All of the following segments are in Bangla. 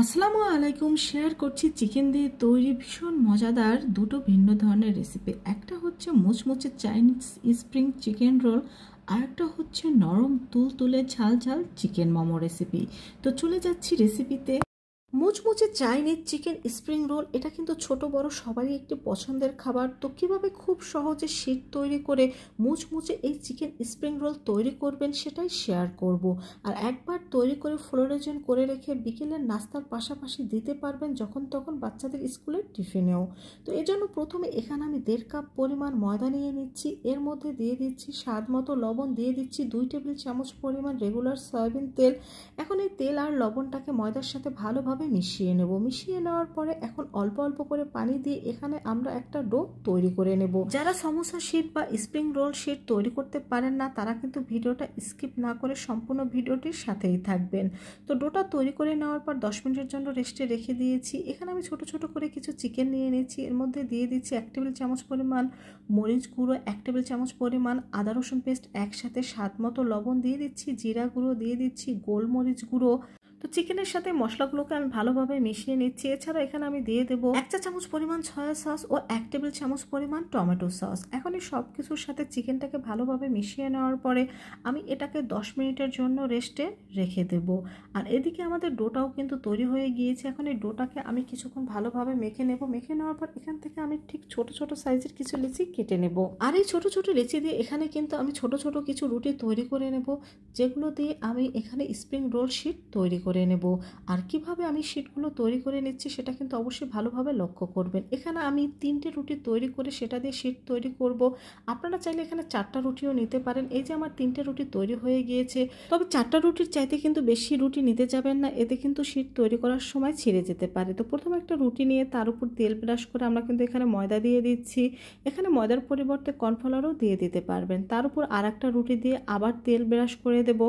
আসসালামু আলাইকুম। শেয়ার করছি চিকেন দিয়ে তৈরি ভীষণ মজাদার দুটো ভিন্ন ধরনের রেসিপি। একটা হচ্ছে মুচমুচে চাইনিজ স্প্রিং চিকেন রোল, আর একটা হচ্ছে নরম তুলতুলে ঝাল ঝাল চিকেন মোমো রেসিপি। তো চলে যাচ্ছি রেসিপিতে। মুচমুচে চাইনিজ চিকেন স্প্রিং রোল এটা কিন্তু ছোট বড় সবারই একটি পছন্দের খাবার। তো কিভাবে খুব সহজে শীট তৈরি করে মুচমুচে এই চিকেন স্প্রিং রোল তৈরি করবেন সেটাই শেয়ার করব। আর একবার তৈরি করে ফ্লোরেজন করে রেখে বিকেলের নাস্তার পাশাপাশি দিতে পারবেন যখন তখন বাচ্চাদের স্কুলের টিফিনেও। তো এই জন্য প্রথমে এখানে আমি 1.5 কাপ পরিমাণ ময়দা নিয়ে নিচ্ছি। এর মধ্যে দিয়ে দিচ্ছি স্বাদ মতো লবণ, দিয়ে দিচ্ছি 2 টেবিল চামচ পরিমাণ রেগুলার সয়াবিন তেল। এখন এই তেল আর লবণটাকে ময়দার সাথে ভালোভাবে মিশিয়ে নেব। মিশিয়ে নেওয়ার পরে এখন অল্প অল্প করে পানি দিয়ে এখানে আমরা একটা ডো তৈরি করে নেব। যারা সমোসা শীট বা স্প্রিং রোল শীট তৈরি করতে পারেন না তারা কিন্তু ভিডিওটা স্কিপ না করে সম্পূর্ণ ভিডিওটির সাথেই থাকবেন। তো ডোটা তৈরি করে নেওয়ার পর 10 মিনিটের জন্য রেস্টে রেখে দিয়েছি। এখানে আমি ছোট ছোট করে কিছু চিকেন নিয়ে নিয়েছি। এর মধ্যে দিয়ে দিচ্ছি 1 টেবিল চামচ পরিমাণ মরিচ গুঁড়ো, 1 টেবিল চামচ পরিমাণ আদা রসুন পেস্ট, একসাথে স্বাদ মতো লবণ, দিয়ে দিচ্ছি জিরা গুঁড়ো, দিয়ে দিচ্ছি গোলমরিচ গুঁড়ো। তো চিকেনের সাথে মশলাগুলোকে আমি ভালোভাবে মিশিয়ে নিচ্ছি। এছাড়া এখানে আমি দিয়ে দেবো 1 চা চামচ পরিমাণ সয়া সস ও 1 টেবিল চামচ পরিমাণ টমেটো সস। এখন এই সব কিছুর সাথে চিকেনটাকে ভালোভাবে মিশিয়ে নেওয়ার পরে আমি এটাকে 10 মিনিটের জন্য রেস্টে রেখে দেব। আর এদিকে আমাদের ডোটাও কিন্তু তৈরি হয়ে গিয়েছে। এখন এই ডোটাকে আমি কিছুক্ষণ ভালোভাবে মেখে নেব। মেখে নেওয়ার পর এখান থেকে আমি ঠিক ছোট ছোট সাইজের কিছু লিচি কেটে নেব। আর এই ছোট ছোট লিচি দিয়ে এখানে কিন্তু আমি ছোট ছোট কিছু রুটি তৈরি করে নেব, যেগুলো দিয়ে আমি এখানে স্প্রিং রোল শীট তৈরি করে নেব। আর কিভাবে আমি শীটগুলো তৈরি করে নিচ্ছি সেটা কিন্তু অবশ্যই ভালোভাবে লক্ষ্য করবেন। এখানে আমি 3টে রুটি তৈরি করে সেটা দিয়ে শীট তৈরি করব। আপনারা চাইলে এখানে 4টা রুটিও নিতে পারেন। এই যে আমার 3টে রুটি তৈরি হয়ে গিয়েছে, তবে 4টা রুটির চাইতে কিন্তু বেশি রুটি নিতে যাবেন না, এতে কিন্তু শীট তৈরি করার সময় ছিঁড়ে যেতে পারে। তো প্রথমে একটা রুটি নিয়ে তার উপর তেল ব্রাশ করে আমরা কিন্তু এখানে ময়দা দিয়ে দিচ্ছি। এখানে ময়দার পরিবর্তে কর্নফ্লাওয়ারও দিয়ে দিতে পারবেন। তার উপর আর একটা রুটি দিয়ে আবার তেল ব্রাশ করে দেব।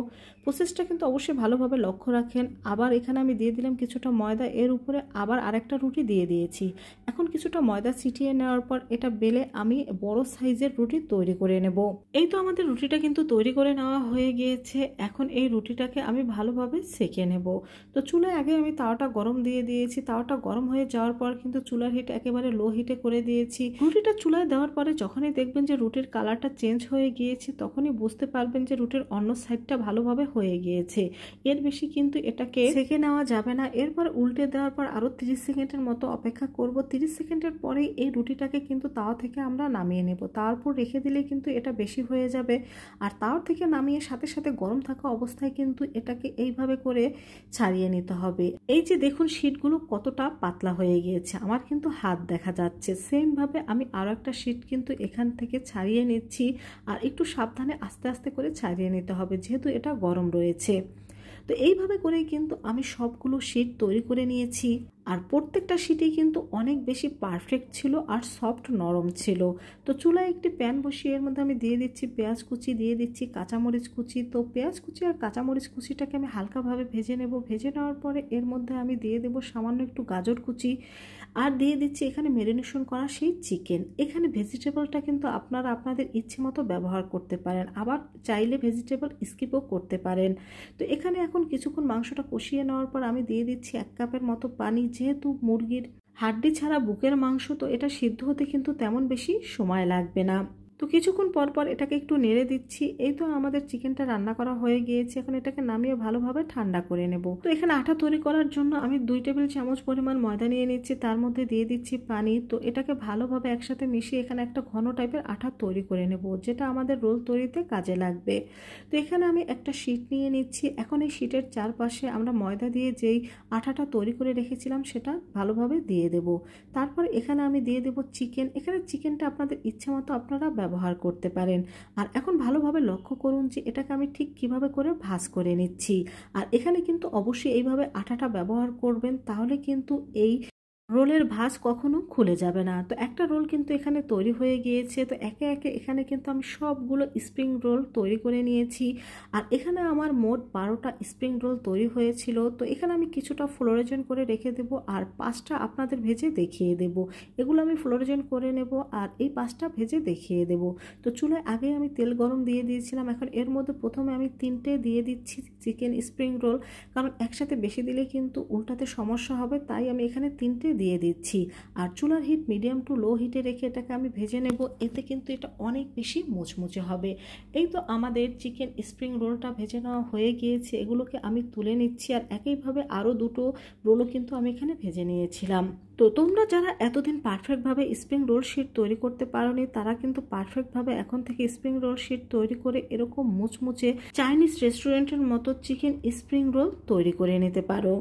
প্রসেসটা কিন্তু অবশ্যই ভালোভাবে লক্ষ্য রাখেন। আবার এখানে আমি দিয়ে দিলাম কিছুটা ময়দা, এর উপরে আবার আরেকটা রুটি দিয়ে দিয়েছি। এখন কিছুটা ময়দা ছিটিয়ে নেওয়ার পর এটা বেলে আমি বড় সাইজের রুটি তৈরি করে নেব। এই তো আমাদের রুটিটা কিন্তু তৈরি করে নেওয়া হয়ে গিয়েছে। এখন এই রুটিটাকে আমি ভালোভাবে সেঁকে নেব। তো চুলায় আগে আমি তাওয়াটা গরম দিয়ে দিয়েছি। তাওয়াটা গরম হয়ে যাওয়ার পর কিন্তু চুলার হিট একেবারে লো হিটে করে দিয়েছি। রুটিটা চুলায় দেওয়ার পরে যখনই দেখবেন যে রুটির কালারটা চেঞ্জ হয়ে গিয়েছে তখনই বুঝতে পারবেন যে রুটির অন্য সাইডটা ভালোভাবে হয়ে গিয়েছে। এর বেশি কিন্তু এটাকে সেঁকে নেওয়া যাবে না। এরপর উল্টে দেওয়ার পর আরও 30 সেকেন্ডের মতো অপেক্ষা করব। 30 সেকেন্ডের পরেই এই রুটিটাকে কিন্তু তাওয়া থেকে আমরা নামিয়ে নেব। তারপর রেখে দিলে কিন্তু এটা বেশি হয়ে যাবে। আর তাওয়া থেকে নামিয়ে সাথে সাথে গরম থাকা অবস্থায় কিন্তু এটাকে এইভাবে করে ছাড়িয়ে নিতে হবে। এই যে দেখুন শীটগুলো কতটা পাতলা হয়ে গিয়েছে, আমার কিন্তু হাত দেখা যাচ্ছে। সেমভাবে আমি আরও একটা শীট কিন্তু এখান থেকে ছাড়িয়ে নিচ্ছি। আর একটু সাবধানে আস্তে আস্তে করে ছাড়িয়ে নিতে হবে যেহেতু এটা গরম রয়েছে। তো এইভাবে করেই কিন্তু আমি সবগুলো শীট তৈরি করে নিয়েছি। আর প্রত্যেকটা শীটই কিন্তু অনেক বেশি পারফেক্ট ছিল আর সফট নরম ছিল। তো চুলায় একটি প্যান বসিয়ে এর মধ্যে আমি দিয়ে দিচ্ছি পেঁয়াজ কুচি, দিয়ে দিচ্ছি কাঁচামরিচ কুচি। তো পেঁয়াজ কুচি আর কাঁচামরিচ কুচিটাকে আমি হালকাভাবে ভেজে নেব। ভেজে নেওয়ার পরে এর মধ্যে আমি দিয়ে দেব সামান্য একটু গাজর কুচি, আর দিয়ে দিচ্ছি এখানে ম্যারিনেশন করা সেই চিকেন। এখানে ভেজিটেবলটা কিন্তু আপনারা আপনাদের ইচ্ছে মতো ব্যবহার করতে পারেন, আবার চাইলে ভেজিটেবল স্কিপও করতে পারেন। তো এখানে এখন কিছুক্ষণ মাংসটা কষিয়ে নেওয়ার পর আমি দিয়ে দিচ্ছি 1 কাপের মতো পানি। যেহেতু মুরগির হাড্ডি ছাড়া বুকের মাংস, তো এটা সিদ্ধ হতে কিন্তু তেমন বেশি সময় লাগবে না। তো কিছুক্ষণ পর পর এটাকে একটু নেড়ে দিচ্ছি। এই তো আমাদের চিকেনটা রান্না করা হয়ে গিয়েছে। এখন এটাকে নামিয়ে ভালোভাবে ঠান্ডা করে নেব। তো এখানে আটা তৈরি করার জন্য আমি 2 টেবিল চামচ পরিমাণ ময়দা নিয়ে নিচ্ছি, তার মধ্যে দিয়ে দিচ্ছি পানি। তো এটাকে ভালোভাবে একসাথে মিশিয়ে এখানে একটা ঘন টাইপের আটা তৈরি করে নেব, যেটা আমাদের রোল তৈরিতে কাজে লাগবে। তো এখানে আমি একটা শীট নিয়ে নিচ্ছি। এখন এই শীটের চারপাশে আমরা ময়দা দিয়ে যেই আটাটা তৈরি করে রেখেছিলাম সেটা ভালোভাবে দিয়ে দেব। তারপর এখানে আমি দিয়ে দেব চিকেন। এখানে চিকেনটা আপনাদের ইচ্ছে মতো আপনারা ব্যবহার করতে পারেন। আর এখন ভালোভাবে লক্ষ্য করুন যে এটাকে আমি ঠিক কিভাবে করে ভাঁজ করে নিচ্ছি। আর এখানে কিন্তু অবশ্যই এইভাবে আটাটা ব্যবহার করবেন, তাহলে কিন্তু এই রোলের ভাঁজ কখনো খুলে যাবে না। তো একটা রোল কিন্তু এখানে তৈরি হয়ে গিয়েছে। তো একে একে এখানে কিন্তু আমি সবগুলো স্প্রিং রোল তৈরি করে নিয়েছি। আর এখানে আমার মোট 12টা স্প্রিং রোল তৈরি হয়েছিল। তো এখানে আমি কিছুটা ফ্লোরেজেন করে রেখে দেবো আর 5টা আপনাদের ভেজে দেখিয়ে দেব। এগুলো আমি ফ্লোরেজেন করে নেব আর এই 5টা ভেজে দেখিয়ে দেব। তো চুলায় আগে আমি তেল গরম দিয়ে দিয়েছিলাম। এখন এর মধ্যে প্রথমে আমি 3টে দিয়ে দিচ্ছি চিকেন স্প্রিং রোল, কারণ একসাথে বেশি দিলে কিন্তু উল্টাতে সমস্যা হবে, তাই আমি এখানে 3টে দিয়ে দিচ্ছি। আর চুলার হিট মিডিয়াম টু লো হিটে রেখে এটাকে আমি ভেজে নেব, এতে কিন্তু এটা অনেক বেশি মুচমুচে হবে। এই তো আমাদের চিকেন স্প্রিং রোলটা ভেজে নেওয়া হয়ে গিয়েছে, এগুলোকে আমি তুলে নিচ্ছি। আর একইভাবে আরও 2টো রোলও কিন্তু আমি এখানে ভেজে নিয়েছিলাম। তো তোমরা যারা এতদিন পারফেক্টভাবে স্প্রিং রোল শিট তৈরি করতে পারোনি, তারা কিন্তু পারফেক্টভাবে এখন থেকে স্প্রিং রোল শিট তৈরি করে এরকম মুচমুচে চাইনিজ রেস্টুরেন্টের মতো চিকেন স্প্রিং রোল তৈরি করে নিতে পারো।